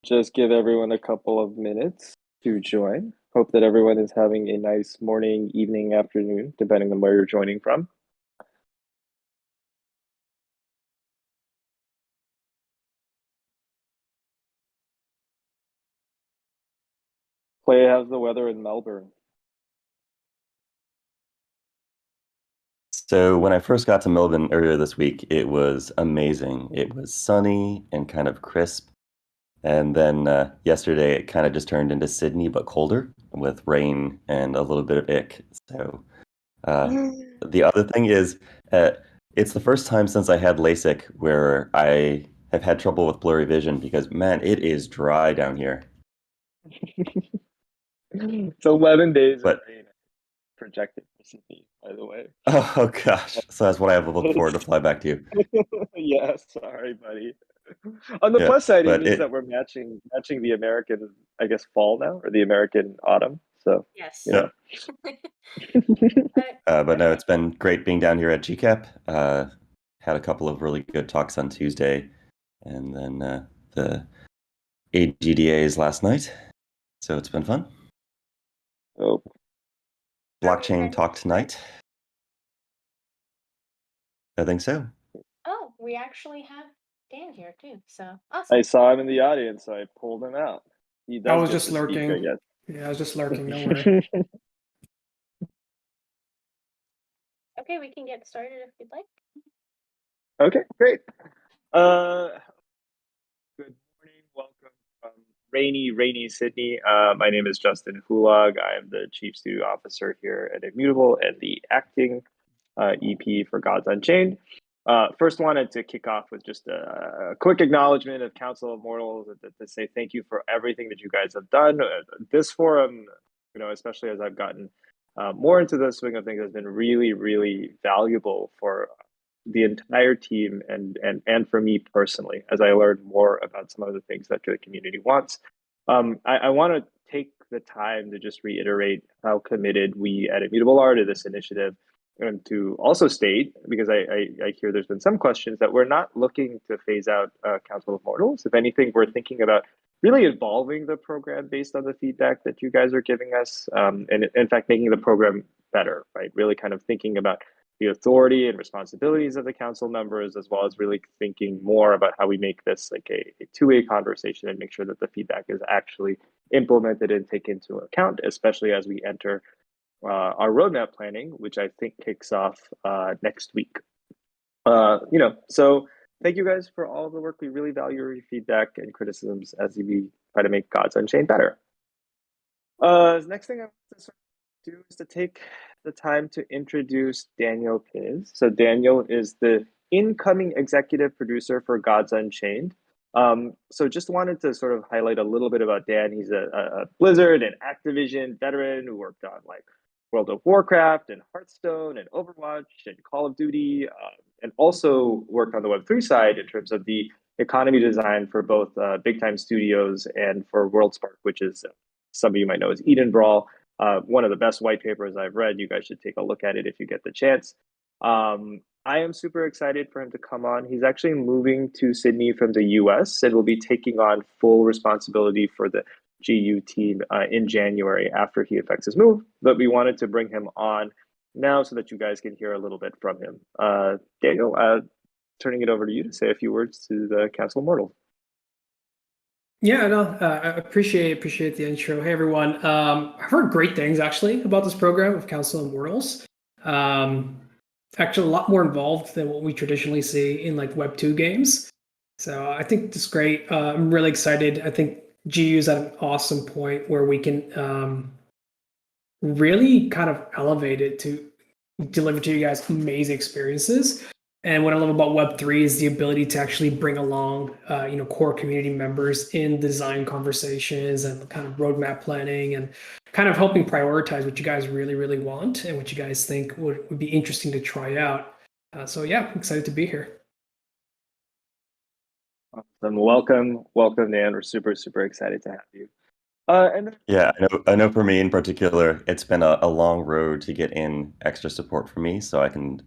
just give everyone a couple of minutes to join. Hope that everyone is having a nice morning, evening, afternoon, depending on where you're joining from. Clay, how's the weather in Melbourne? So when I first got to Melbourne earlier this week, it was amazing. It was sunny and kind of crisp. And then yesterday, it kind of just turned into Sydney, but colder with rain and a little bit of ick. So uh, the other thing is, uh, it's the first time since I had LASIK where I have had trouble with blurry vision because, man, it is dry down here. It's 11 days of But rain projected for Sydney, by the way. oh gosh, so that's what I have to look forward to fly back to. Yeah, sorry, buddy. On the Yeah, plus side, it but means that we're matching the American, I guess, fall now, or the American autumn. So, you Yes. yeah. know. But no, it's been great being down here at GCAP. Had a couple of really good talks on Tuesday, and then the AGDAs last night. So it's been fun. Oh, Blockchain talk tonight. I think so. Oh, we actually have Dan here too. So I awesome. saw him in the audience, so I pulled him out. He I does was get just to speak, I lurking. guess. Yeah, I was just lurking. Don't worry. Okay, we can get started if you'd like. Okay, great. Good morning. Welcome from rainy Sydney. My name is Justin Hulag. I am the Chief Studio Officer here at Immutable and the acting EP for Gods Unchained. First, wanted to kick off with just a quick acknowledgement of Council of Mortals to say thank you for everything that you guys have done. This forum, especially as I've gotten more into the swing of things, has been really, really valuable for the entire team and for me personally, as I learned more about some of the things that the community wants. I want to take the time to just reiterate how committed we at Immutable are to this initiative, and to also state, because I hear there's been some questions, that we're not looking to phase out Council of Mortals. If anything, we're thinking about really evolving the program based on the feedback that you guys are giving us, and in fact, making the program better, right? Really kind of thinking about the authority and responsibilities of the council members, as well as really thinking more about how we make this like a two-way conversation and make sure that the feedback is actually implemented and taken into account, especially as we enter our roadmap planning, which I think kicks off next week. So thank you guys for all of the work. We really value your feedback and criticisms as we try to make Gods Unchained better. The next thing I want to sort of do is to take the time to introduce Daniel Piz. So Daniel is the incoming executive producer for Gods Unchained. So just wanted to sort of highlight a little bit about Dan. He's a Blizzard and Activision veteran who worked on like World of Warcraft and Hearthstone and Overwatch and Call of Duty, and also worked on the Web3 side in terms of the economy design for both Big Time Studios and for WorldSpark, which is some of you might know as Eden Brawl. One of the best white papers I've read. You guys should take a look at it if you get the chance. I am super excited for him to come on. He's actually moving to Sydney from the US and will be taking on full responsibility for the GU team in January after he effects his move. But we wanted to bring him on now so that you guys can hear a little bit from him. Daniel, turning it over to you to say a few words to the Council of Mortals. Yeah, no, I appreciate the intro. Hey, everyone. I've heard great things actually about this program of Council of Mortals. Actually, a lot more involved than what we traditionally see in like Web2 games. So I think it's great. I'm really excited. I think GU is at an awesome point where we can really kind of elevate it to deliver to you guys amazing experiences. And what I love about Web3 is the ability to actually bring along, core community members in design conversations and kind of roadmap planning and kind of helping prioritize what you guys really, really want and what you guys think would be interesting to try out. So yeah, I'm excited to be here. Awesome. Welcome, Dan. We're super, super excited to have you. Yeah, I know for me in particular, it's been a long road to get in extra support for me so I can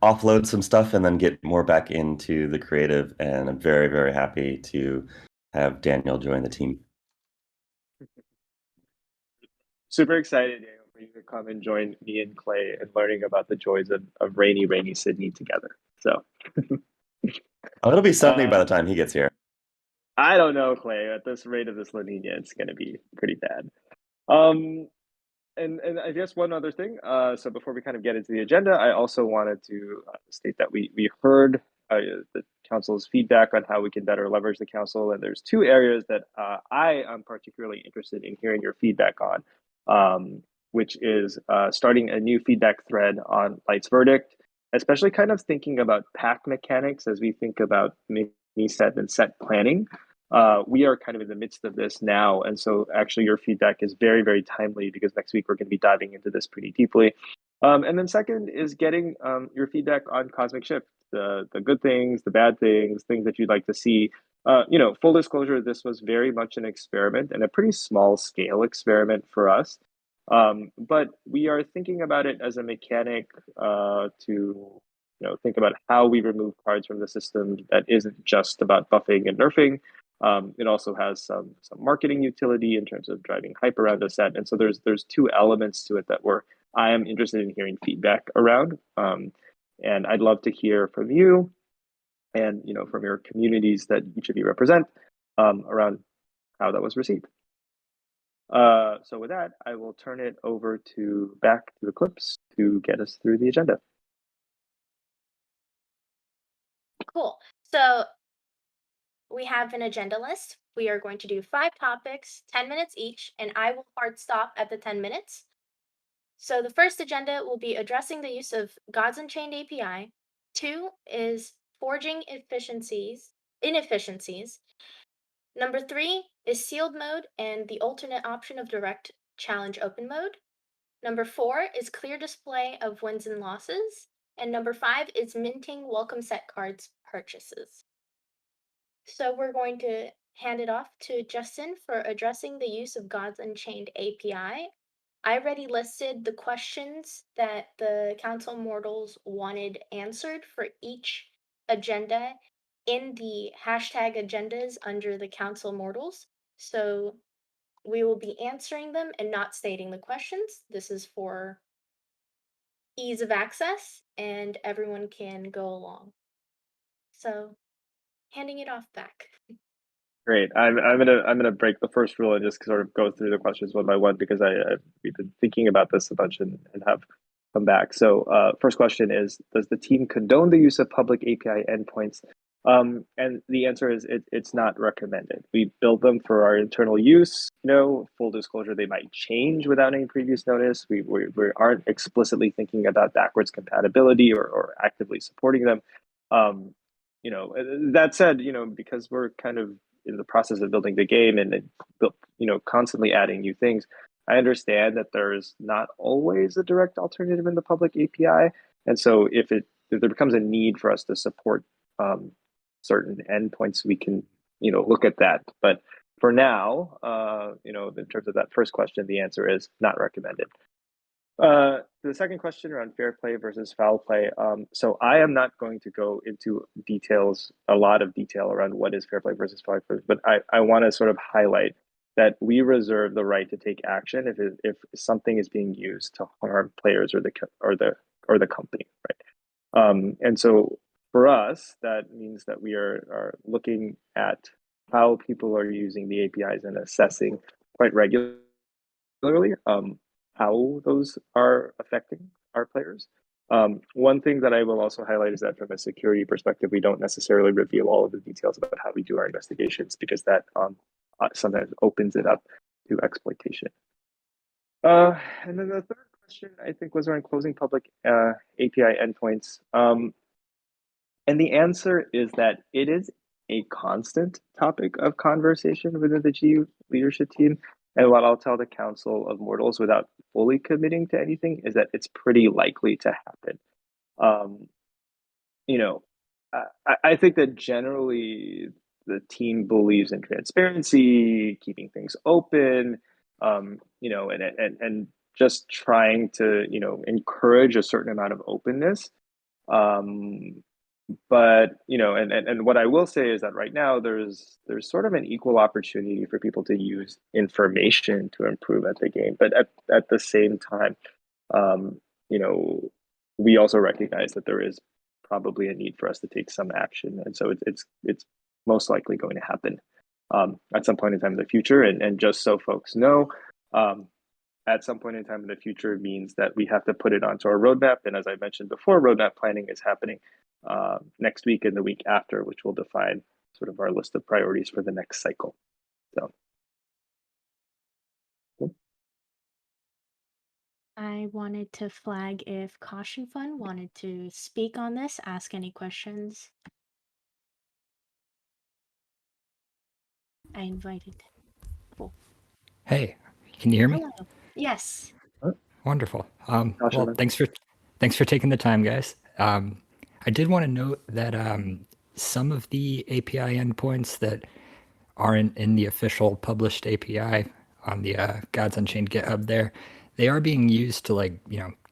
offload some stuff and then get more back into the creative. And I'm very, very happy to have Daniel join the team. Super excited, Daniel, for you to come and join me and Clay and learning about the joys of rainy Sydney together. So Oh, it'll be sunny by the time he gets here. I don't know, Clay. At this rate of this La Nina, it's going to be pretty bad. Um, and I guess one other thing. So before we kind of get into the agenda, I also wanted to state that we heard the council's feedback on how we can better leverage the council, and there's two areas that I am particularly interested in hearing your feedback on, which is starting a new feedback thread on Light's verdict, especially kind of thinking about pack mechanics as we think about mini set and set planning. We are kind of in the midst of this now. And so actually your feedback is very timely because next week we're going to be diving into this pretty deeply. And then second is getting your feedback on Cosmic Shift, the good things, the bad things, things that you'd like to see. Full disclosure, this was very much an experiment and a pretty small scale experiment for us. But we are thinking about it as a mechanic to think about how we remove cards from the system that isn't just about buffing and nerfing. It also has some marketing utility in terms of driving hype around a set, and so there's two elements to it that I am interested in hearing feedback around, and I'd love to hear from you, and from your communities that each of you represent, around how that was received. So with that, I will turn it over back to Eclipse to get us through the agenda. Cool. So we have an agenda list. We are going to do 5 topics, 10 minutes each, and I will hard stop at the 10 minutes. So the first agenda will be addressing the use of God's Unchained API. 2 is forging inefficiencies. Number 3 is sealed mode and the alternate option of direct challenge open mode. Number 4 is clear display of wins and losses. And number 5 is minting welcome set cards purchases. So we're going to hand it off to Justin for addressing the use of God's Unchained API. I already listed the questions that the Council Mortals wanted answered for each agenda in the hashtag agendas under the Council Mortals. So we will be answering them and not stating the questions. This is for ease of access and everyone can go along. So handing it off back. Great. I'm gonna break the first rule and just sort of go through the questions one by one because we've been thinking about this a bunch and have come back. So first question is, does the team condone the use of public API endpoints? And the answer is it's not recommended. We build them for our internal use. Full disclosure, they might change without any previous notice. We aren't explicitly thinking about backwards compatibility or actively supporting them. That said, because we're kind of in the process of building the game and constantly adding new things, I understand that there's not always a direct alternative in the public API, and so if there becomes a need for us to support certain endpoints, we can look at that. But for now, in terms of that first question, the answer is not recommended. The second question around fair play versus foul play. So I am not going to go into a lot of detail around what is fair play versus foul play, but I want to sort of highlight that we reserve the right to take action if something is being used to harm players or the company, right? And so for us, that means that we are looking at how people are using the APIs and assessing quite regularly how those are affecting our players. One thing that I will also highlight is that from a security perspective, we don't necessarily reveal all of the details about how we do our investigations because that sometimes opens it up to exploitation. And then the third question, I think, was around closing public API endpoints. And the answer is that it is a constant topic of conversation within the GU leadership team. And what I'll tell the Council of Mortals without fully committing to anything is that it's pretty likely to happen. I think that generally the team believes in transparency, keeping things open, and just trying to encourage a certain amount of openness. but and what I will say is that right now there's sort of an equal opportunity for people to use information to improve at the game, but at the same time, um, you know, we also recognize that there is probably a need for us to take some action, and so it's most likely going to happen at some point in time in the future. And just so folks know, um, at some point in time in the future means that we have to put it onto our roadmap. And as I mentioned before, roadmap planning is happening next week and the week after, which will define sort of our list of priorities for the next cycle. So. I wanted to flag if Caution Fun wanted to speak on this, ask any questions. I invited. Cool. Hey, can you hear me? Hello. Yes. Wonderful. Awesome, Well, man. thanks for taking the time, guys. I did want to note that some of the API endpoints that aren't in the official published API on the Gods Unchained GitHub there, they are being used to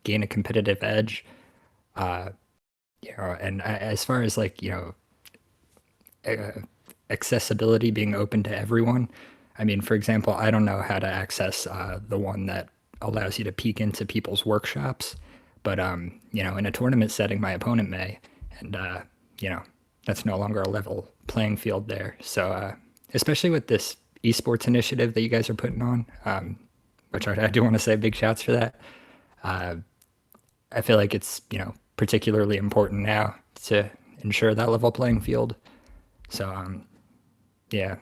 gain a competitive edge. And as far as uh, accessibility being open to everyone. I mean, for example, I don't know how to access the one that allows you to peek into people's workshops, but in a tournament setting, my opponent may, and that's no longer a level playing field there. So, especially with this esports initiative that you guys are putting on, which I do want to say big shouts for that. I feel like it's particularly important now to ensure that level playing field. So yeah.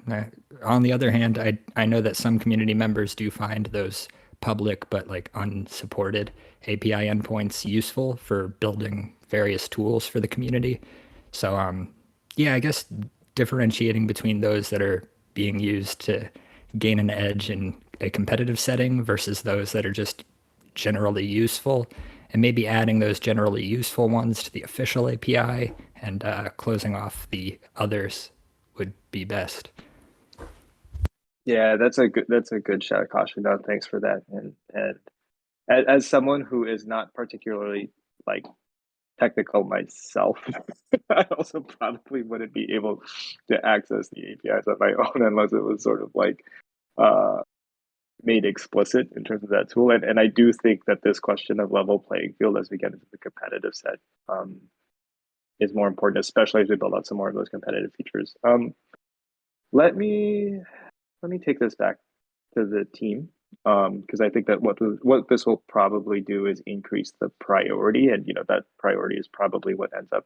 On the other hand, I know that some community members do find those public but unsupported API endpoints useful for building various tools for the community. So yeah, I guess differentiating between those that are being used to gain an edge in a competitive setting versus those that are just generally useful, and maybe adding those generally useful ones to the official API and closing off the others would be best. Yeah, that's a good shout, Caution. No, thanks for that. And as someone who is not particularly like technical myself, I also probably wouldn't be able to access the APIs on my own unless it was sort of uh, made explicit in terms of that tool. And I do think that this question of level playing field as we get into the competitive set is more important, especially as we build out some more of those competitive features. Let me take this back to the team because I think that what this will probably do is increase the priority, and that priority is probably what ends up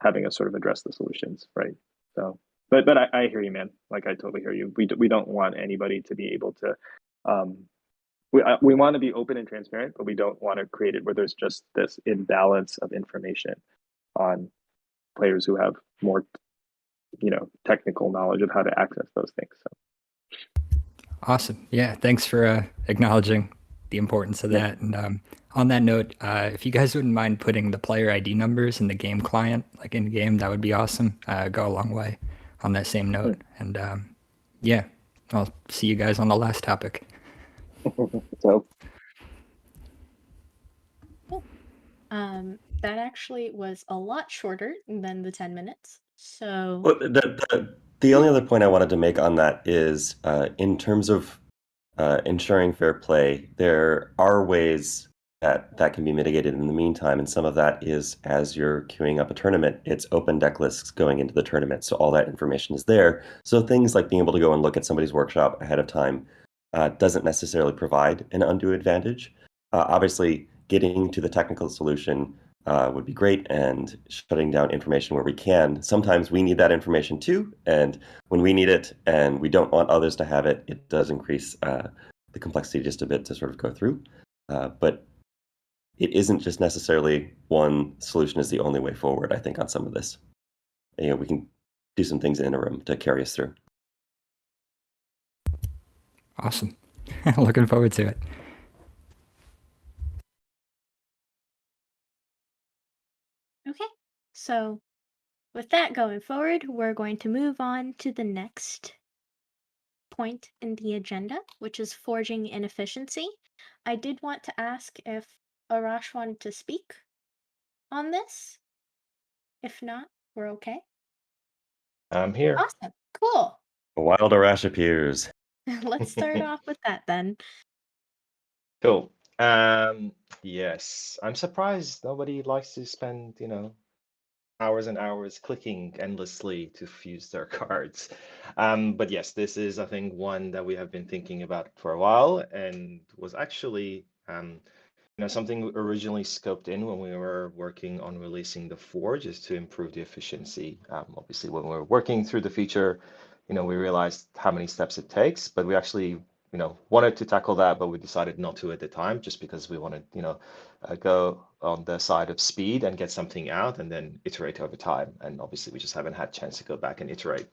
having us sort of address the solutions, right? So, but I hear you, man. Like I totally hear you. We don't want anybody to be able to. Um, we want to be open and transparent, but we don't want to create it where there's just this imbalance of information on players who have more, technical knowledge of how to access those things. So. Awesome. Yeah, thanks for acknowledging the importance of Yeah. that. And on that note, if you guys wouldn't mind putting the player ID numbers in the game client, like in game, that would be awesome. Go a long way on that same note. And yeah, I'll see you guys on the last topic. So. That actually was a lot shorter than the 10 minutes. So Well, the only other point I wanted to make on that is in terms of ensuring fair play, there are ways that can be mitigated in the meantime, and some of that is as you're queuing up a tournament, it's open deck lists going into the tournament, so all that information is there. So things like being able to go and look at somebody's workshop ahead of time doesn't necessarily provide an undue advantage. Obviously, getting to the technical solution would be great, and shutting down information where we can. Sometimes we need that information too, and when we need it and we don't want others to have it, it does increase the complexity just a bit to sort of go through. But it isn't just necessarily one solution is the only way forward, I think, on some of this. We can do some things in the interim to carry us through. Awesome. Looking forward to it. okay. So with that going forward, we're going to move on to the next point in the agenda, which is forging inefficiency. I did want to ask if Arash wanted to speak on this. If not, we're okay. I'm here. Awesome. Cool. A wild Arash appears. Let's start off with that then. Cool. Yes, I'm surprised nobody likes to spend, hours and hours clicking endlessly to fuse their cards. But yes, this is, I think, one that we have been thinking about for a while and was actually, something originally scoped in when we were working on releasing the Forge is to improve the efficiency. Obviously, when we were working through the feature, we realized how many steps it takes, but we actually, wanted to tackle that, but we decided not to at the time, just because we wanted, go on the side of speed and get something out and then iterate over time. And obviously, we just haven't had a chance to go back and iterate.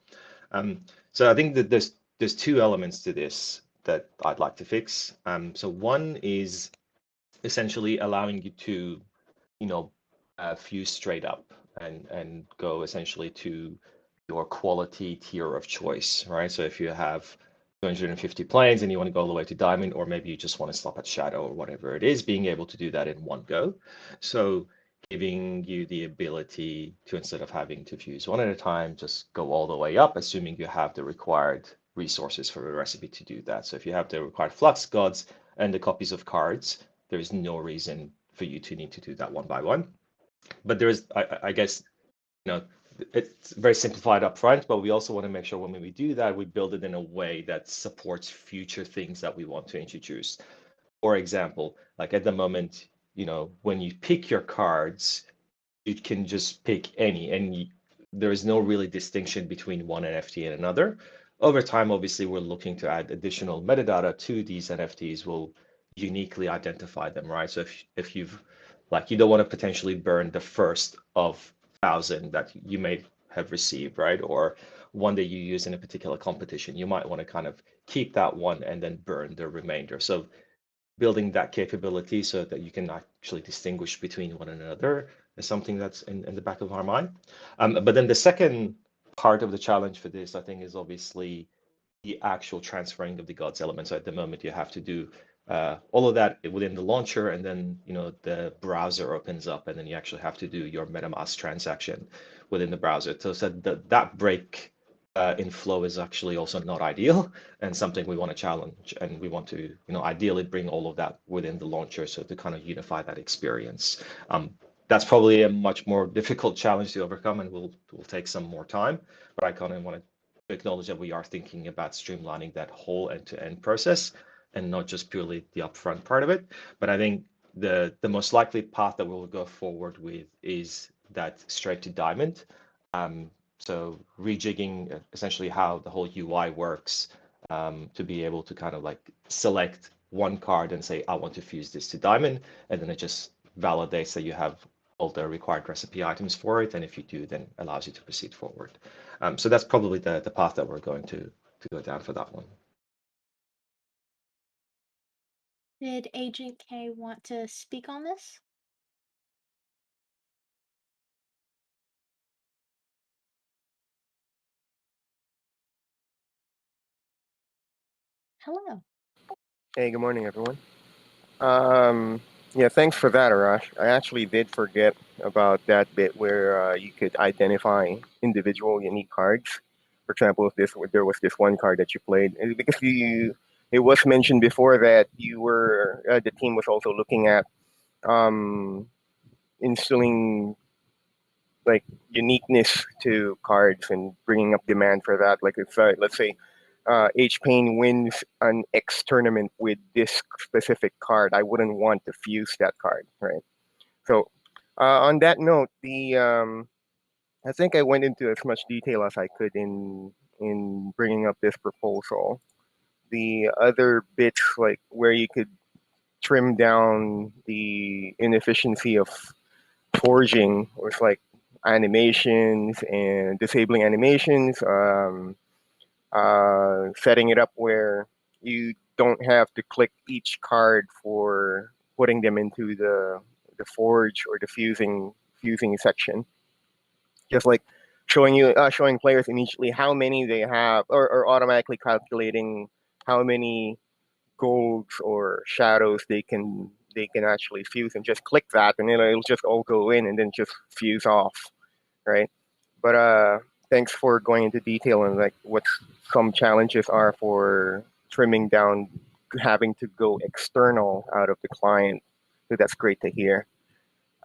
So I think that there's two elements to this that I'd like to fix. So one is essentially allowing you to, fuse straight up and go essentially to your quality tier of choice, right? So if you have 250 planes and you want to go all the way to diamond, or maybe you just want to stop at shadow or whatever it is, being able to do that in one go. So giving you the ability to, instead of having to fuse one at a time, just go all the way up, assuming you have the required resources for the recipe to do that. So if you have the required flux gods and the copies of cards, there is no reason for you to need to do that one by one. But there is, I guess, it's very simplified up front, but we also want to make sure when we do that, we build it in a way that supports future things that we want to introduce. For example, like at the moment, when you pick your cards, you can just pick any, and there is no really distinction between one NFT and another. Over time, obviously, we're looking to add additional metadata to these NFTs. We'll uniquely identify them, right? So if you've like you don't want to potentially burn the first of 1,000 that you may have received, right? Or one that you use in a particular competition, you might want to kind of keep that one and then burn the remainder. So building that capability so that you can actually distinguish between one another is something that's in the back of our mind. But then the second part of the challenge for this, I think, is obviously the actual transferring of the gods elements. So at the moment, you have to do all of that within the launcher, and then the browser opens up, and then you actually have to do your MetaMask transaction within the browser. So that break in flow is actually also not ideal and something we want to challenge, and we want to ideally bring all of that within the launcher, so to kind of unify that experience. That's probably a much more difficult challenge to overcome, and will take some more time, but I kind of want to acknowledge that we are thinking about streamlining that whole end-to-end process and not just purely the upfront part of it. But I think the most likely path that we'll go forward with is that straight to diamond. So rejigging essentially how the whole UI works, to be able to kind of like select one card and say, I want to fuse this to diamond, and then it just validates that you have all the required recipe items for it. And if you do, then allows you to proceed forward. So that's probably the path that we're going to go down for that one. Did Agent K want to speak on this? Hello. Hey, good morning, everyone. Yeah, thanks for that, Arash. I actually did forget about that bit where you could identify individual unique cards. For example, if there was this one card that you played, and because it was mentioned before that the team was also looking at um, instilling like uniqueness to cards and bringing up demand for that. Like if let's say H Pain wins an X tournament with this specific card, I wouldn't want to fuse that card, right? So on that note, the I think I went into as much detail as I could in bringing up this proposal. The other bits, like where you could trim down the inefficiency of forging, was like animations and disabling animations. Setting it up where you don't have to click each card for putting them into the forge or the fusing section. Just like showing players immediately how many they have, or automatically calculating how many golds or shadows they can actually fuse, and just click that, and it'll just all go in and then just fuse off. right? But thanks for going into detail and like what some challenges are for trimming down having to go external out of the client. So that's great to hear.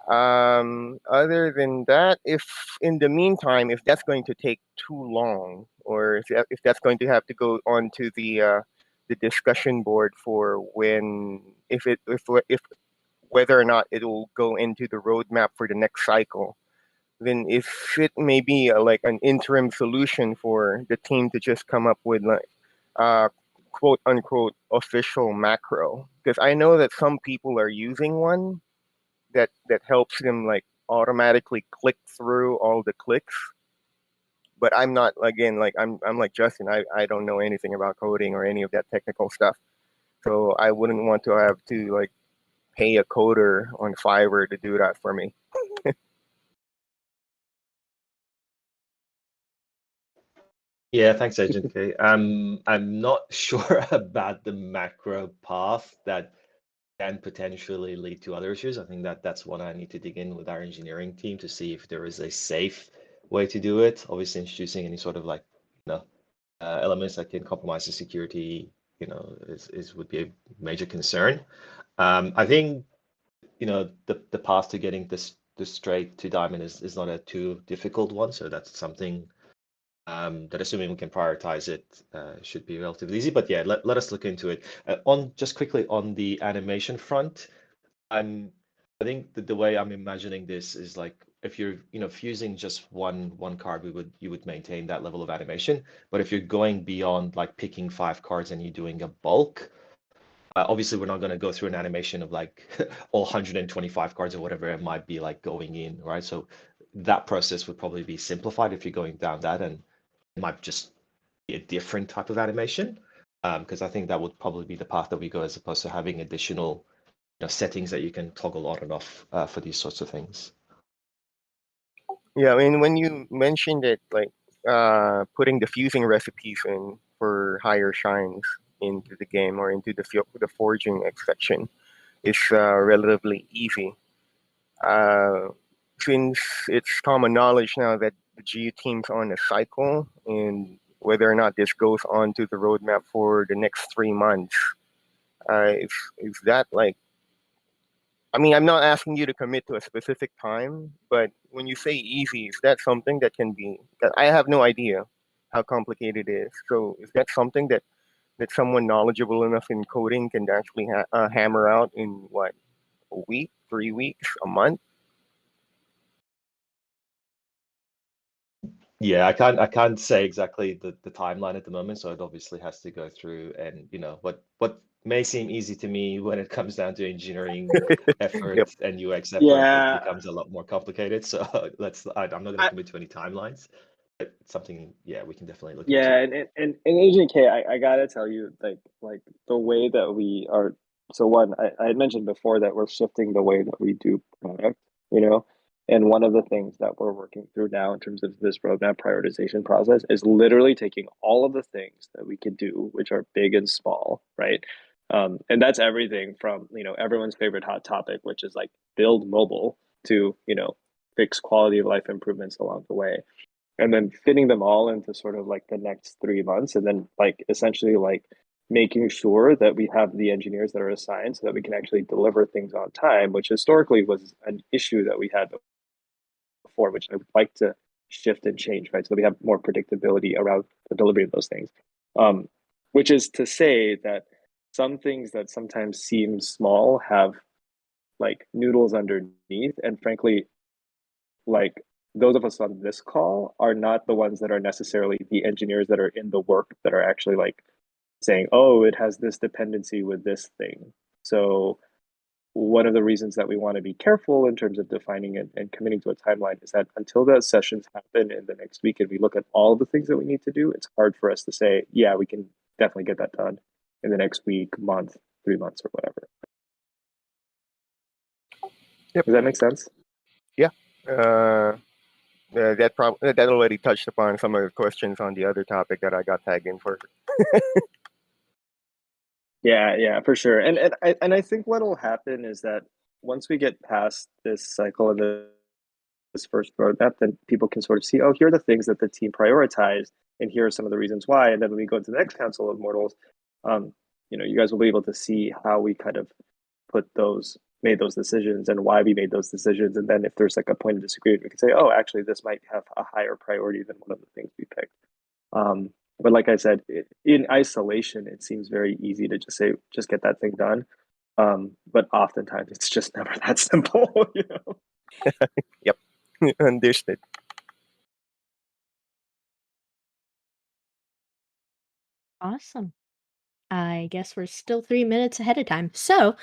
Other than that, if in the meantime, if that's going to take too long, or if that's going to have to go onto the discussion board for when if whether or not it will go into the roadmap for the next cycle, then if it may be like an interim solution for the team to just come up with like uh, quote unquote official macro, because I know that some people are using one that helps them like automatically click through all the clicks. But I'm not, again, like I'm like Justin. I don't know anything about coding or any of that technical stuff, so I wouldn't want to have to like pay a coder on Fiverr to do that for me. Yeah, thanks, Agent K. I'm not sure about the macro path that can potentially lead to other issues. I think that that's one I need to dig in with our engineering team to see if there is a safe way to do it. Obviously, introducing any sort of like, elements that can compromise the security, is would be a major concern. I think, the path to getting this straight to diamond is not a too difficult one. So that's something that, assuming we can prioritize it, should be relatively easy. But yeah, let us look into it. On just quickly on the animation front, I think that the way I'm imagining this is like if you're fusing just one card, you would maintain that level of animation. But if you're going beyond like picking 5 cards and you're doing a bulk, obviously we're not going to go through an animation of like all 125 cards or whatever it might be like going in, right? So that process would probably be simplified if you're going down that, and it might just be a different type of animation. Because I think that would probably be the path that we go, as opposed to having additional settings that you can toggle on and off for these sorts of things. Yeah, I mean, when you mentioned it, like putting the fusing recipes in for higher shines into the game or into the forging section is relatively easy. Uh, since it's common knowledge now that the GU team's on a cycle, and whether or not this goes on to the roadmap for the next 3 months, is that like, I mean, I'm not asking you to commit to a specific time, but when you say easy, is that something that can be, that I have no idea how complicated it is. So is that something that someone knowledgeable enough in coding can actually hammer out in what, a week, 3 weeks, a month? Yeah, I can't say exactly the timeline at the moment, so it obviously has to go through, and what may seem easy to me when it comes down to engineering effort Yep. and UX effort, it Yeah, becomes a lot more complicated. So I'm not going to I, commit to any timelines, but something, yeah, we can definitely look yeah, into. and Agent K, I gotta tell you, like the way that we are. So one, I had mentioned before that we're shifting the way that we do product, you know, and one of the things that we're working through now in terms of this roadmap prioritization process is literally taking all of the things that we could do, which are big and small, right? And that's everything from everyone's favorite hot topic, which is like build mobile, to fix quality of life improvements along the way, and then fitting them all into sort of like the next 3 months, and then like essentially like making sure that we have the engineers that are assigned so that we can actually deliver things on time, which historically was an issue that we had before, which I would like to shift and change, right? So that we have more predictability around the delivery of those things. Which is to say that some things that sometimes seem small have like noodles underneath, and frankly, like those of us on this call are not the ones that are necessarily the engineers that are in the work that are actually like saying, oh, it has this dependency with this thing. So one of the reasons that we want to be careful in terms of defining it and committing to a timeline is that until those sessions happen in the next week and we look at all the things that we need to do, it's hard for us to say, yeah, we can definitely get that done in the next week, month, 3 months, or whatever. Yep. Does that make sense? Yeah. That already touched upon some of the questions on the other topic that I got tagged in for. Yeah, for sure. And I think what'll happen is that once we get past this cycle and this first roadmap, then people can sort of see, oh, here are the things that the team prioritized, and here are some of the reasons why. And then when we go to the next Council of Mortals, you guys will be able to see how we kind of made those decisions and why we made those decisions. And then if there's like a point of disagreement, we can say, oh, actually, this might have a higher priority than one of the things we picked. But like I said, in isolation, it seems very easy to just get that thing done. But oftentimes it's just never that simple, Yep. Understood. Awesome. I guess we're still 3 minutes ahead of time. So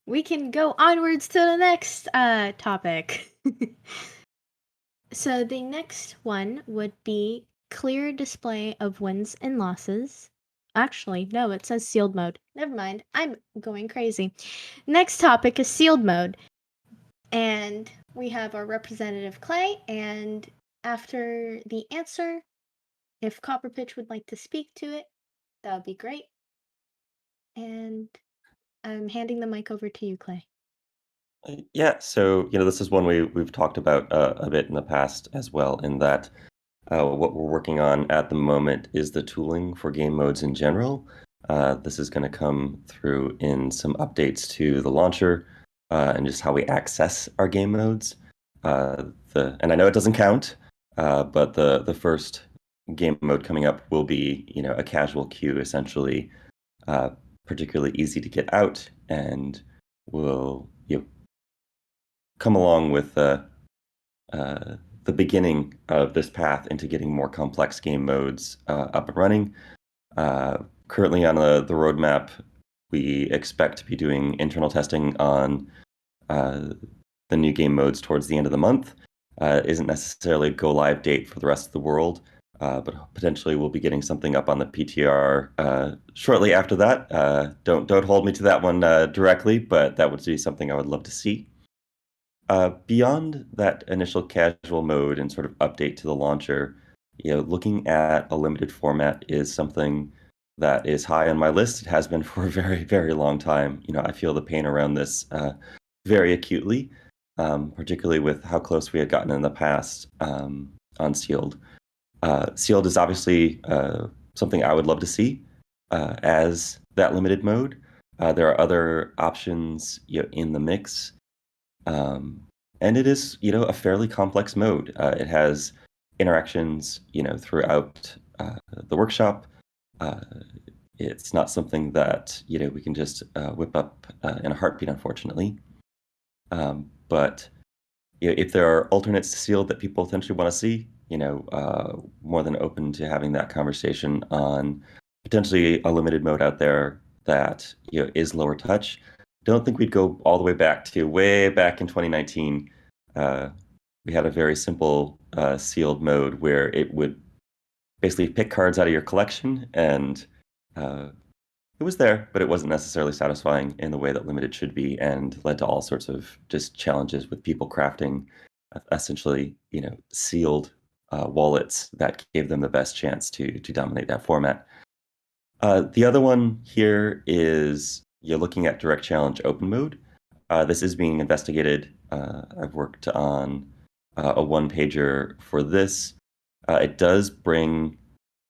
we can go onwards to the next topic. So the next one would be clear display of wins and losses. Actually, no, it says sealed mode. Never mind. I'm going crazy. Next topic is sealed mode. And we have our representative Clay, and after the answer, if Copperpitch would like to speak to it, that would be great. And I'm handing the mic over to you, Clay. Yeah, so this is one we've talked about a bit in the past as well, in that what we're working on at the moment is the tooling for game modes in general. This is going to come through in some updates to the launcher and just how we access our game modes. And I know it doesn't count, but the first game mode coming up will be a casual queue, essentially, particularly easy to get out, and will come along with the beginning of this path into getting more complex game modes up and running. Currently on the roadmap, we expect to be doing internal testing on the new game modes towards the end of the month. It isn't necessarily a go live date for the rest of the world, but potentially we'll be getting something up on the PTR shortly after that. Don't hold me to that one directly, but that would be something I would love to see. Beyond that initial casual mode and sort of update to the launcher, looking at a limited format is something that is high on my list. It has been for a very, very long time. I feel the pain around this very acutely, particularly with how close we had gotten in the past on Sealed. Sealed is obviously something I would love to see as that limited mode. There are other options in the mix. And it is, a fairly complex mode. It has interactions, throughout the workshop. It's not something that, we can just whip up in a heartbeat, unfortunately. But if there are alternates to Sealed that people potentially want to see, more than open to having that conversation on potentially a limited mode out there that, is lower touch. Don't think we'd go all the way back in 2019. We had a very simple sealed mode where it would basically pick cards out of your collection, and it was there, but it wasn't necessarily satisfying in the way that limited should be, and led to all sorts of just challenges with people crafting essentially, sealed wallets that gave them the best chance to dominate that format. The other one here is you're looking at direct challenge open mode. This is being investigated. I've worked on a one-pager for this. It does bring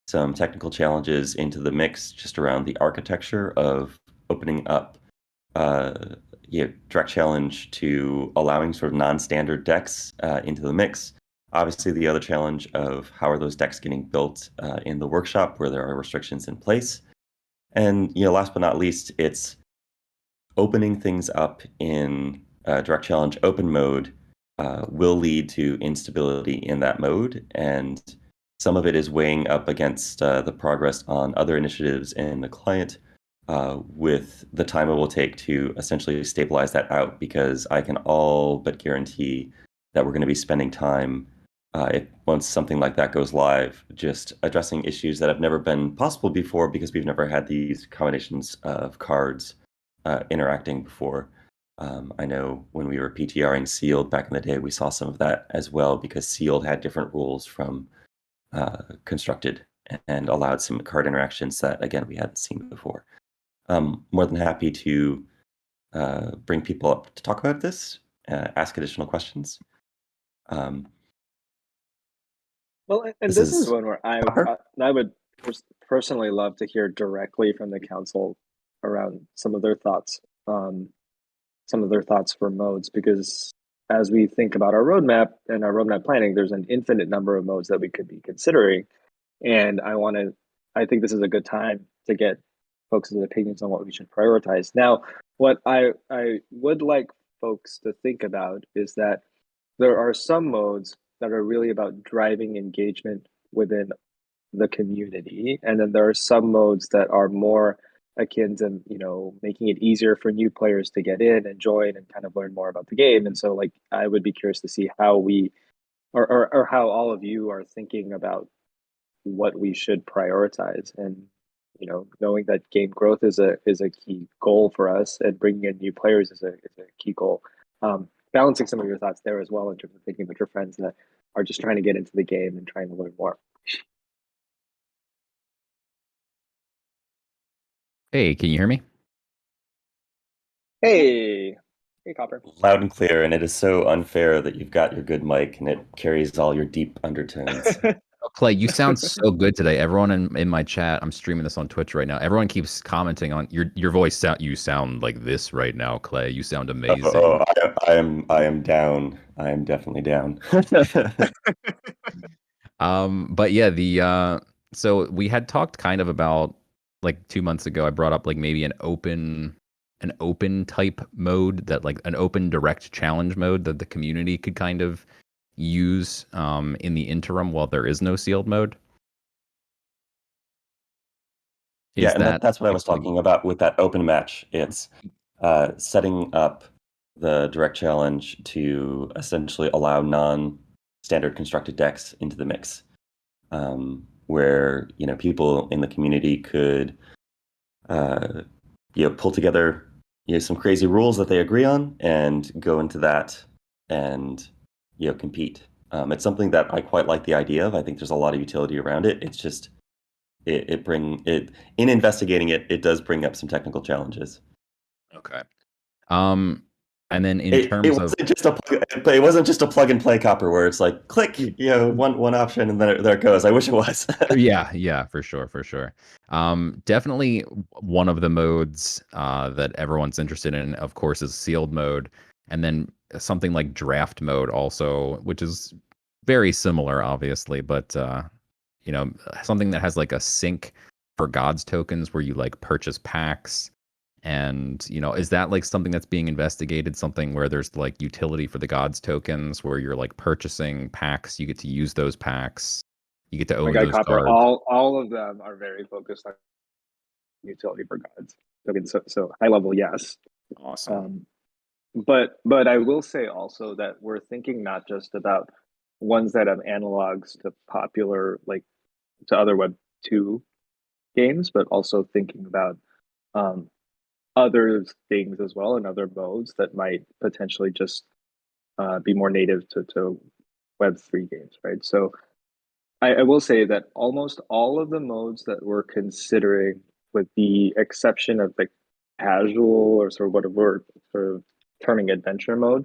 some technical challenges into the mix just around the architecture of opening up direct challenge to allowing sort of non-standard decks into the mix. Obviously, the other challenge of how are those decks getting built in the workshop where there are restrictions in place. And last but not least, it's opening things up in direct challenge open mode will lead to instability in that mode, and some of it is weighing up against the progress on other initiatives in the client with the time it will take to essentially stabilize that out, because I can all but guarantee that we're going to be spending time once something like that goes live, just addressing issues that have never been possible before because we've never had these combinations of cards interacting before. I know when we were PTRing Sealed back in the day, we saw some of that as well, because Sealed had different rules from Constructed and allowed some card interactions that, again, we hadn't seen before. More than happy to bring people up to talk about this, ask additional questions. Um, Well, and this this is is one where I would personally love to hear directly from the council around some of their thoughts, some of their thoughts for modes, because as we think about our roadmap and our roadmap planning, there's an infinite number of modes that we could be considering, and I think this is a good time to get folks' opinions on what we should prioritize. Now, what I would like folks to think about is that there are some modes that are really about driving engagement within the community, and then there are some modes that are more akin to, making it easier for new players to get in and join and kind of learn more about the game. And so, like, I would be curious to see how we or how all of you are thinking about what we should prioritize. And knowing that game growth is a key goal for us, and bringing in new players is a key goal. Balancing some of your thoughts there as well, in terms of thinking about your friends that are just trying to get into the game and trying to learn more. Hey, can you hear me? Hey, Copper. loud and clear, and it is so unfair that you've got your good mic and it carries all your deep undertones. Oh, Clay, you sound so good today. Everyone in my chat, I'm streaming this on Twitch right now. Everyone keeps commenting on your voice. You sound like this right now, Clay. You sound amazing. I am down. I am definitely down. But yeah, so we had talked kind of about like 2 months ago. I brought up like maybe an open type mode, that like an open direct challenge mode that the community could kind of use in the interim while there is no sealed mode. Yeah, and that's what I was talking about with that open match. It's setting up the direct challenge to essentially allow non-standard constructed decks into the mix, where people in the community could pull together some crazy rules that they agree on and go into that and compete. It's something that I quite like the idea of. I think there's a lot of utility around it. It's just in investigating it does bring up some technical challenges. Okay. And then it wasn't just a plug and play, Copper, where it's like click, one option and then there it goes. I wish it was. Yeah, for sure. Definitely one of the modes that everyone's interested in, of course, is sealed mode, and then something like draft mode also, which is very similar, obviously, but something that has like a sync for gods tokens where you like purchase packs. And, is that like something that's being investigated, something where there's like utility for the gods tokens where you're like purchasing packs, you get to use those packs, you get to own those Copper, cards. all of them are very focused on utility for gods tokens. So high level, yes. Awesome. But I will say also that we're thinking not just about ones that have analogs to popular, like to other Web 2 games, but also thinking about other things as well, and other modes that might potentially just be more native to Web 3 games, right? So I will say that almost all of the modes that we're considering, with the exception of the casual, or sort of what we're sort of terming adventure mode,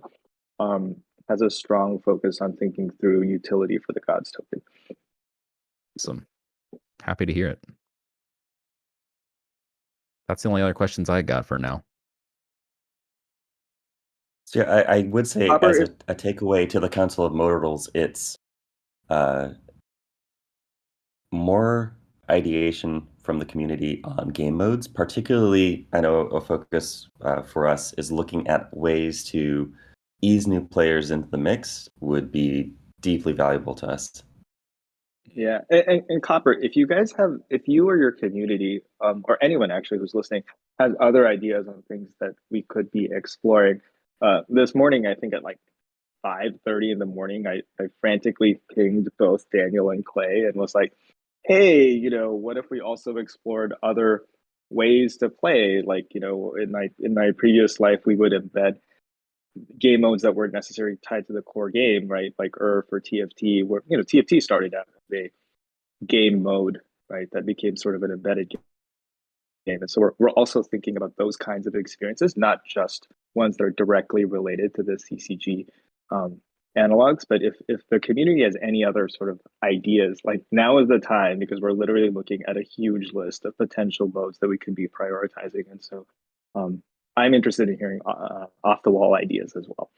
has a strong focus on thinking through utility for the gods token. Awesome. Happy to hear it. That's the only other questions I got for now. So yeah, I would say Copper, as a takeaway to the Council of Modals, it's more ideation from the community on game modes. Particularly, I know a focus for us is looking at ways to ease new players into the mix would be deeply valuable to us. Yeah, and Copper, if you or your community, or anyone actually who's listening, has other ideas on things that we could be exploring, this morning, I think at like 5:30 in the morning, I frantically pinged both Daniel and Clay and was like, hey, what if we also explored other ways to play? Like, in my previous life, we would embed game modes that weren't necessarily tied to the core game, right? Like for TFT, where TFT started out as a game mode, right? That became sort of an embedded game. And so we're also thinking about those kinds of experiences, not just ones that are directly related to the CCG analogs. But if the community has any other sort of ideas, like now is the time, because we're literally looking at a huge list of potential modes that we could be prioritizing. And so I'm interested in hearing off the wall ideas as well.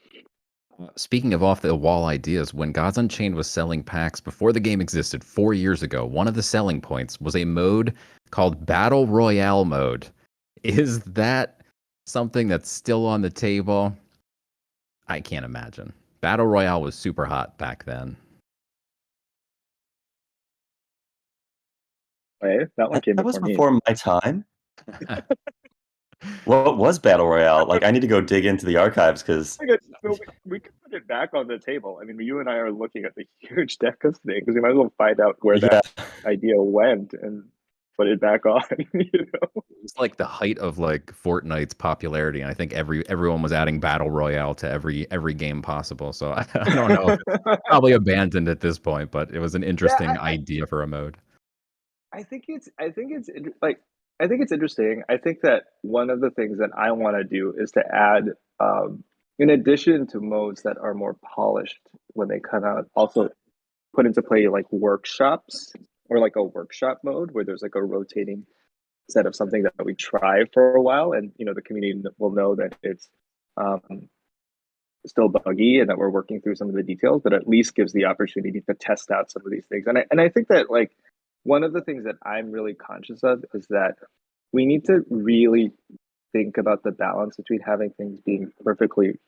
Speaking of off the wall ideas, when Gods Unchained was selling packs before the game existed 4 years ago, one of the selling points was a mode called Battle Royale mode. Is that something that's still on the table? I can't imagine. Battle Royale was super hot back then. Hey, that one came That was before me. before my time. What was Battle Royale? Like, I need to go dig into the archives because We could put it back on the table. I mean, you and I are looking at the huge deck of things. We might as well find out where that idea went and put it back on. You know, It was like the height of like Fortnite's popularity, and I think everyone was adding Battle Royale to every game possible. So I don't know if it's probably abandoned at this point, but it was an interesting idea for a mode. I think it's like I think it's interesting. I think that one of the things that I want to do is to add, in addition to modes that are more polished when they come out, also put into play like workshops or like a workshop mode where there's like a rotating set of something that we try for a while, and the community will know that it's um, still buggy and that we're working through some of the details, but at least gives the opportunity to test out some of these things. And I think that like one of the things that I'm really conscious of is that we need to really think about the balance between having things being perfectly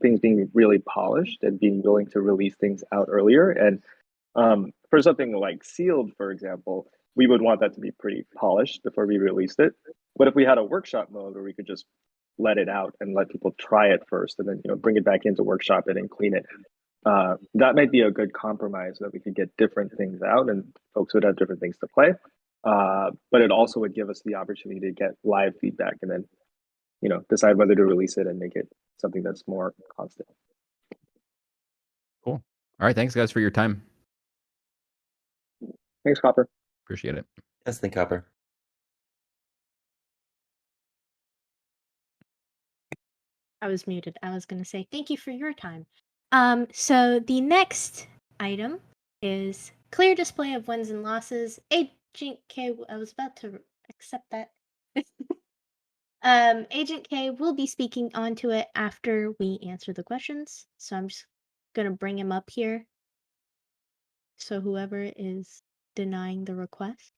things being really polished and being willing to release things out earlier. And for something like sealed, for example, we would want that to be pretty polished before we released it. But if we had a workshop mode where we could just let it out and let people try it first, and then bring it back into workshop it and clean it, that might be a good compromise so that we could get different things out and folks would have different things to play. But it also would give us the opportunity to get live feedback and then decide whether to release it and make it something that's more constant. Cool. All right, thanks guys for your time. Thanks, Copper. Appreciate it. Yes, thank Copper. I was muted. I was going to say thank you for your time. So the next item is clear display of wins and losses. Agent K, I was about to accept that. Agent K will be speaking onto it after we answer the questions. So I'm just going to bring him up here. So whoever is denying the request,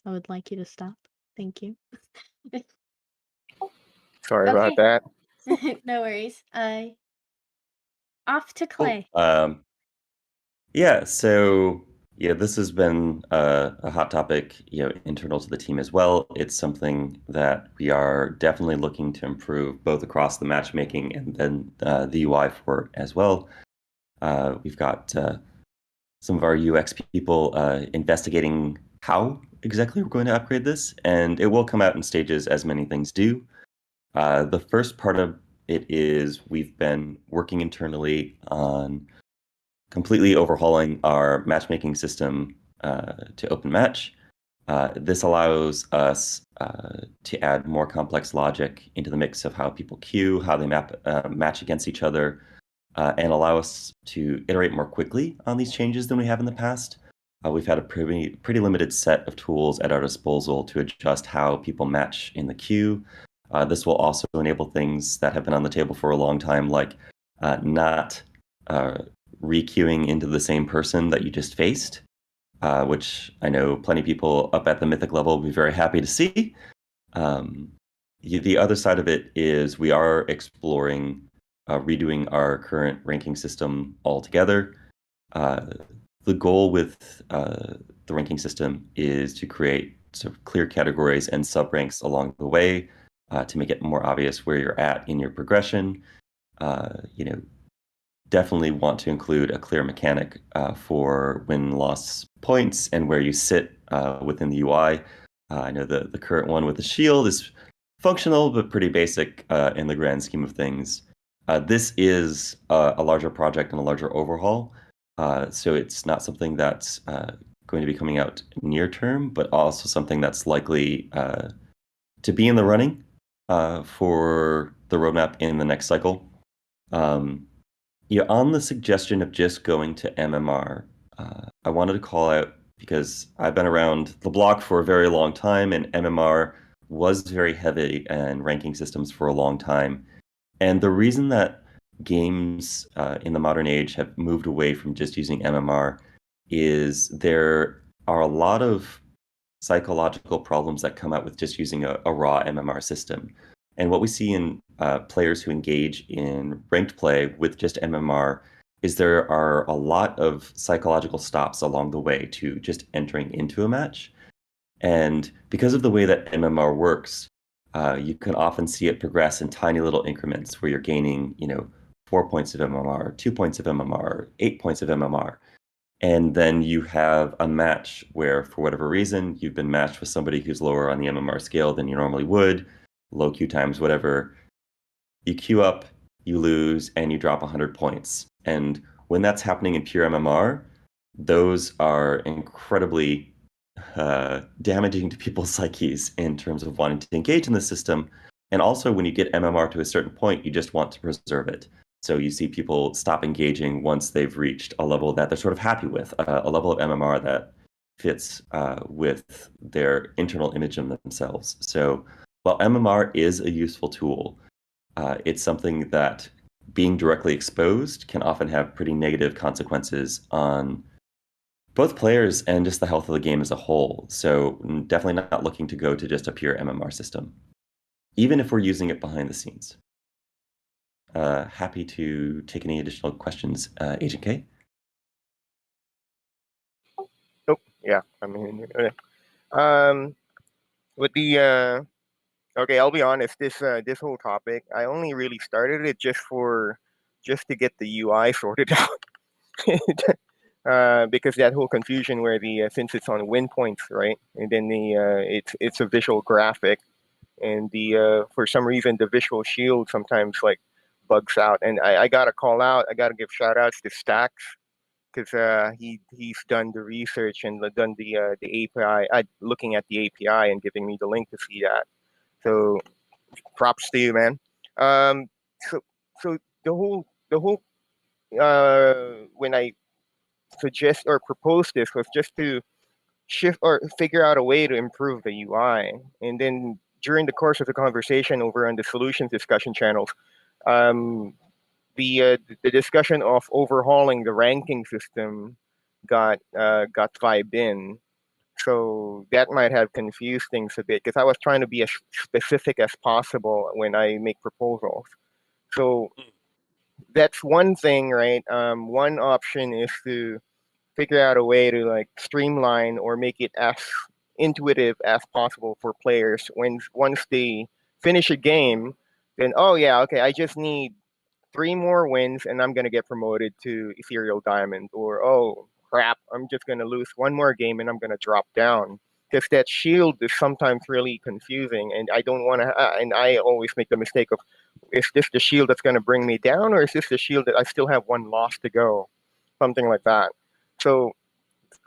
I would like you to stop. Thank you. Sorry about that. No worries. Off to Clay. Yeah, so this has been a hot topic, internal to the team as well. It's something that we are definitely looking to improve both across the matchmaking and then the UI for it as well. We've got some of our UX people investigating how exactly we're going to upgrade this, and it will come out in stages as many things do. The first part of it is we've been working internally on completely overhauling our matchmaking system to open match. This allows us to add more complex logic into the mix of how people queue, how they match against each other, and allow us to iterate more quickly on these changes than we have in the past. We've had a pretty limited set of tools at our disposal to adjust how people match in the queue. This will also enable things that have been on the table for a long time, like not re-queuing into the same person that you just faced, which I know plenty of people up at the Mythic level will be very happy to see. The other side of it is we are exploring redoing our current ranking system altogether. The goal with the ranking system is to create sort of clear categories and sub-ranks along the way to make it more obvious where you're at in your progression. Definitely want to include a clear mechanic for win-loss points and where you sit within the UI. I know the current one with the shield is functional but pretty basic in the grand scheme of things. This is a larger project and a larger overhaul, so it's not something that's going to be coming out near term, but also something that's likely to be in the running for the roadmap in the next cycle. On the suggestion of just going to MMR, I wanted to call out because I've been around the block for a very long time, and MMR was very heavy in ranking systems for a long time. And the reason that games in the modern age have moved away from just using MMR is there are a lot of psychological problems that come out with just using a raw MMR system. And what we see in players who engage in ranked play with just MMR is there are a lot of psychological stops along the way to just entering into a match. And because of the way that MMR works, you can often see it progress in tiny little increments where you're gaining, 4 points of MMR, 2 points of MMR, 8 points of MMR. And then you have a match where, for whatever reason, you've been matched with somebody who's lower on the MMR scale than you normally would, low Q times, whatever. You queue up, you lose, and you drop 100 points. And when that's happening in pure MMR, those are incredibly damaging to people's psyches in terms of wanting to engage in the system. And also, when you get MMR to a certain point, you just want to preserve it. So you see people stop engaging once they've reached a level that they're sort of happy with, a level of MMR that fits with their internal image of themselves. So while MMR is a useful tool, it's something that being directly exposed can often have pretty negative consequences on both players and just the health of the game as a whole. So definitely not looking to go to just a pure MMR system, even if we're using it behind the scenes. Happy to take any additional questions, Agent K. Oh, yeah. I mean, with the okay, I'll be honest. This whole topic, I only really started it just to get the UI sorted out. Because that whole confusion where since it's on win points, right, and then it's a visual graphic, and for some reason the visual shield sometimes like bugs out, and I gotta call out. I gotta give shout outs to Stacks because he's done the research and done the API, looking at the API and giving me the link to see that. So props to you, man. Um, so so the whole when I suggest or propose this was just to shift or figure out a way to improve the UI. And then during the course of the conversation over on the solutions discussion channels, um, the discussion of overhauling the ranking system got vibed in. So that might have confused things a bit because I was trying to be as specific as possible when I make proposals. So that's one thing, right? One option is to figure out a way to like streamline or make it as intuitive as possible for players when once they finish a game, then oh yeah, okay, I just need 3 more wins and I'm gonna get promoted to Ethereal Diamond, or oh crap, I'm just gonna lose 1 more game and I'm gonna drop down. Because that shield is sometimes really confusing, and I don't want to. And I always make the mistake of, is this the shield that's gonna bring me down, or is this the shield that I still have 1 loss to go, something like that. So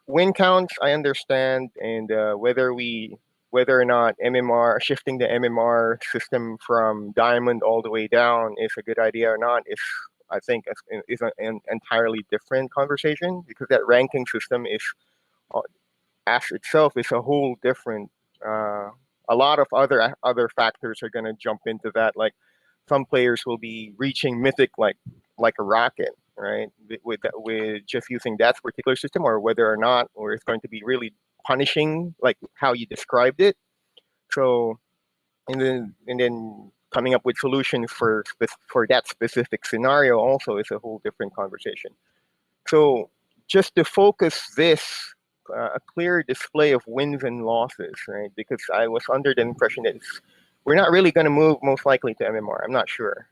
win counts, I understand, and whether or not MMR shifting the MMR system from diamond all the way down is a good idea or not is, I think, is an entirely different conversation, because that ranking system is as itself is a whole different. A lot of other factors are going to jump into that. Like some players will be reaching mythic like a rocket, right? With just using that particular system, or whether or not, or it's going to be really punishing, like how you described it. So, and then coming up with solutions for that specific scenario also is a whole different conversation. So, just to focus this. A clear display of wins and losses, right? Because I was under the impression that we're not really going to move most likely to MMR. I'm not sure.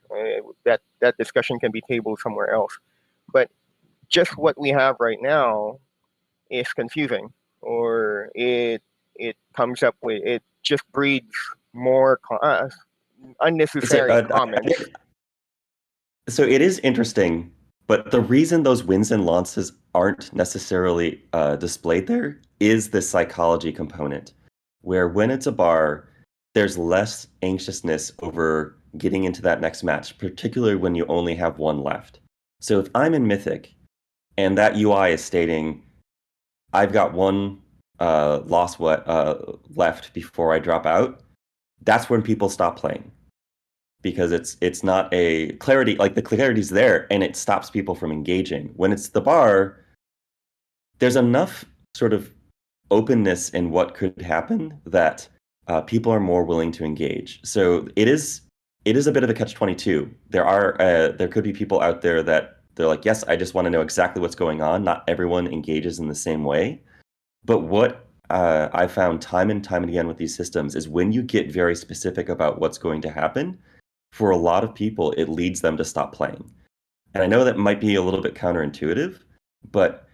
That discussion can be tabled somewhere else. But just what we have right now is confusing, or it comes up with, it just breeds more unnecessary comments. So it is interesting, but the reason those wins and losses aren't necessarily displayed there is the psychology component, where when it's a bar, there's less anxiousness over getting into that next match, particularly when you only have one left. So if I'm in Mythic and that UI is stating, I've got one loss left before I drop out, that's when people stop playing. Because it's not a clarity, like the clarity's there and it stops people from engaging. When it's the bar, there's enough sort of openness in what could happen that people are more willing to engage. So it is a bit of a catch-22. There could be people out there that they're like, yes, I just want to know exactly what's going on. Not everyone engages in the same way. But what I found time and time again with these systems is when you get very specific about what's going to happen, for a lot of people, it leads them to stop playing. And I know that might be a little bit counterintuitive, but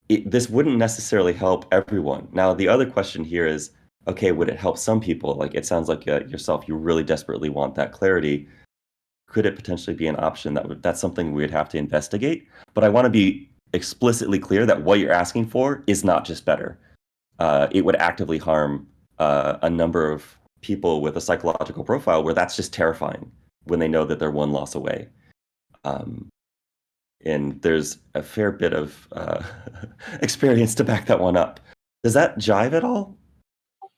this wouldn't necessarily help everyone. Now, the other question here is, okay, would it help some people? Like it sounds like yourself, you really desperately want that clarity. Could it potentially be an option? That's something we'd have to investigate. But I want to be explicitly clear that what you're asking for is not just better. It would actively harm a number of people with a psychological profile where that's just terrifying when they know that they're one loss away. And there's a fair bit of experience to back that one up. Does that jive at all?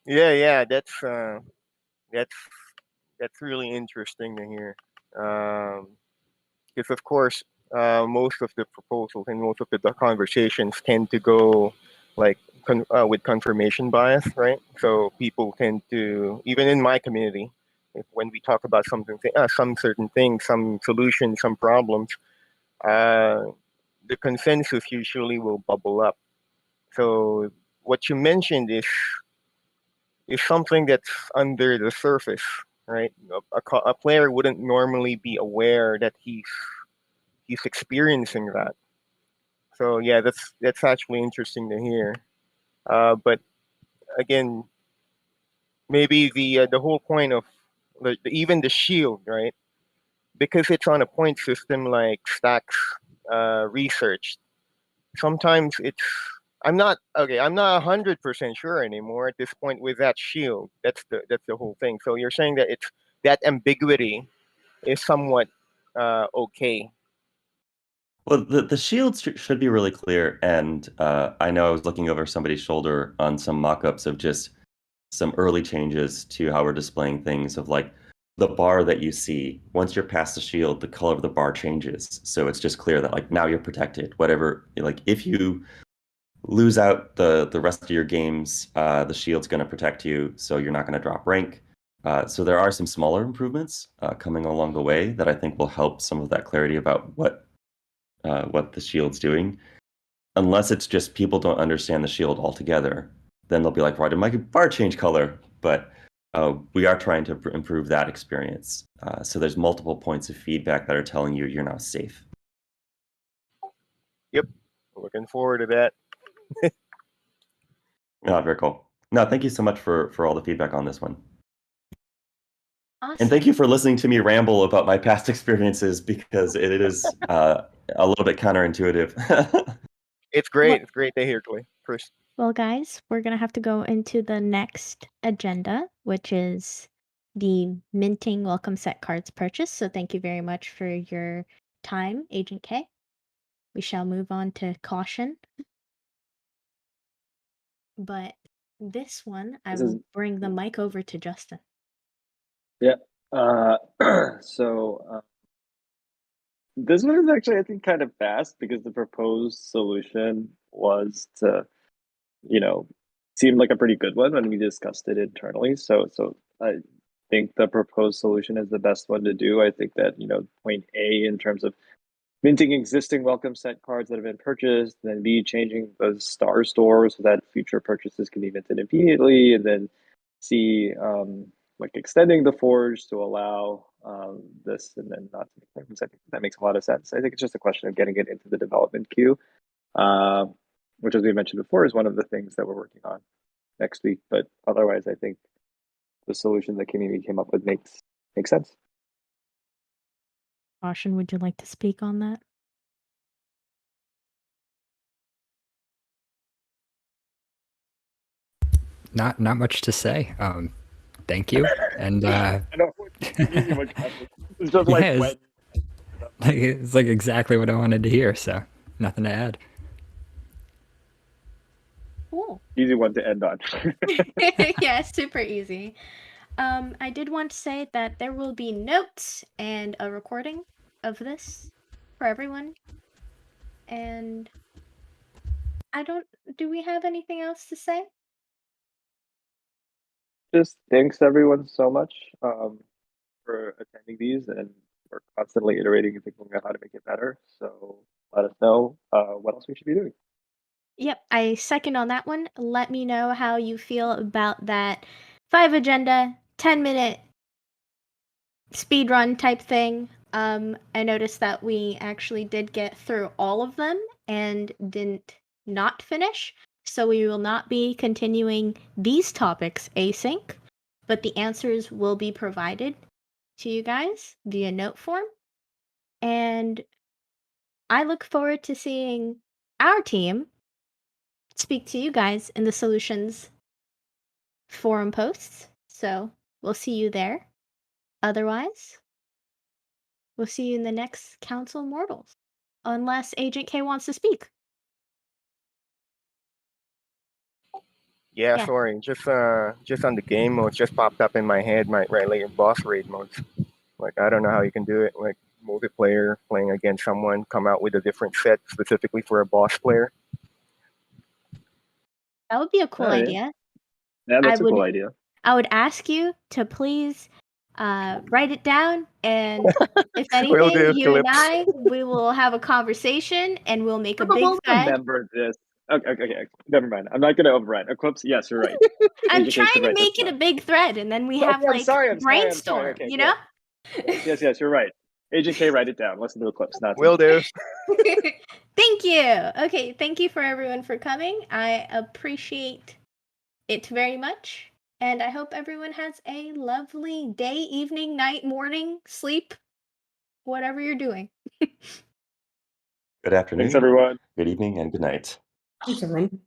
Yeah, that's really interesting to hear. Because of course, most of the proposals and most of the conversations tend to go like with confirmation bias, right? So people tend to, even in my community, when we talk about some certain things, some solutions, some problems, the consensus usually will bubble up. So what you mentioned is something that's under the surface, right? A player wouldn't normally be aware that he's experiencing that. So yeah, that's actually interesting to hear. But again, maybe the whole point of even the shield, right? Because it's on a point system like Stacks research. Sometimes I'm not 100% sure anymore at this point with that shield. That's the whole thing. So you're saying that it's that ambiguity is somewhat okay. Well, the shields should be really clear. And I know I was looking over somebody's shoulder on some mock-ups of just some early changes to how we're displaying things of like the bar that you see. Once you're past the shield, the color of the bar changes. So it's just clear that like now you're protected. Whatever, like if you lose out the rest of your games, the shield's going to protect you, so you're not going to drop rank. So there are some smaller improvements coming along the way that I think will help some of that clarity about what the shield's doing. Unless it's just people don't understand the shield altogether, then they'll be like, why did my bar change color? But we are trying to improve that experience. So there's multiple points of feedback that are telling you you're now safe. Yep, looking forward to that. Very cool. No, thank you so much for all the feedback on this one. Awesome. And thank you for listening to me ramble about my past experiences, because it is a little bit counterintuitive. It's great. It's great to hear, Clay. First. Well, guys, we're going to have to go into the next agenda, which is the minting welcome set cards purchase. So thank you very much for your time, Agent K. We shall move on to caution. But this one, I will bring the mic over to Justin. Yeah. So this one is actually, I think, kind of fast, because the proposed solution was to, seemed like a pretty good one when we discussed it internally. So I think the proposed solution is the best one to do. I think that, point A, in terms of minting existing welcome set cards that have been purchased, and then B, changing the star store so that future purchases can be minted immediately, and then C, like extending the forge to allow this, and then not to make payments. I think that makes a lot of sense. I think it's just a question of getting it into the development queue, which, as we mentioned before, is one of the things that we're working on next week. But otherwise, I think the solution that community came up with makes sense. Caution, would you like to speak on that? Not much to say. Thank you. And I know. It's just like yes. when Like, it's like exactly what I wanted to hear, so nothing to add. Cool. Easy one to end on. Yeah, super easy. I did want to say that there will be notes and a recording of this for everyone. And do we have anything else to say? Just thanks everyone so much for attending these, and we're constantly iterating and thinking about how to make it better. So let us know what else we should be doing. Yep, I second on that one. Let me know how you feel about that 5 agenda, 10-minute speed run type thing. I noticed that we actually did get through all of them and didn't not finish. So we will not be continuing these topics async, but the answers will be provided to you guys via note form. And I look forward to seeing our team speak to you guys in the solutions forum posts. So we'll see you there. Otherwise, we'll see you in the next Council Mortals. Unless Agent K wants to speak. Yeah, Yeah. sorry. Just on the game mode, just popped up in my head. Right, like boss raid modes. Like I don't know how you can do it. Like multiplayer, playing against someone, come out with a different set specifically for a boss player. That would be a cool Oh, yeah. idea. Yeah, that's I a cool would- idea. I would ask you to please write it down, and if Will anything, do, you and Calypso. we will have a conversation, and we'll make a But big we'll thread. remember this. Okay, never mind. I'm not going to override. Eclipse, yes, you're right. I'm Agent K trying should to write this make it a down. big thread, and then we Okay, have I'm like sorry, I'm sorry. brainstorm. Okay, You know. Yes, you're right. Agent K, write it down. Listen to Eclipse. Not Will do. Thank you. Okay, thank you for everyone for coming. I appreciate it very much. And I hope everyone has a lovely day, evening, night, morning, sleep, whatever you're doing. Good afternoon, Thanks, everyone. good evening, and good night. Thanks, everyone.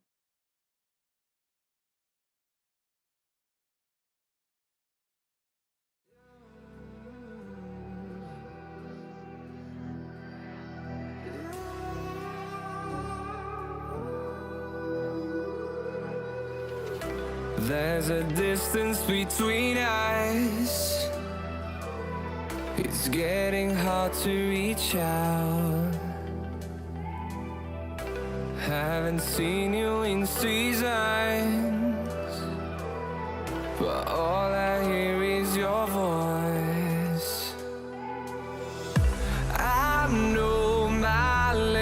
There's a distance between us. It's getting hard to reach out. Haven't seen you in seasons, but all I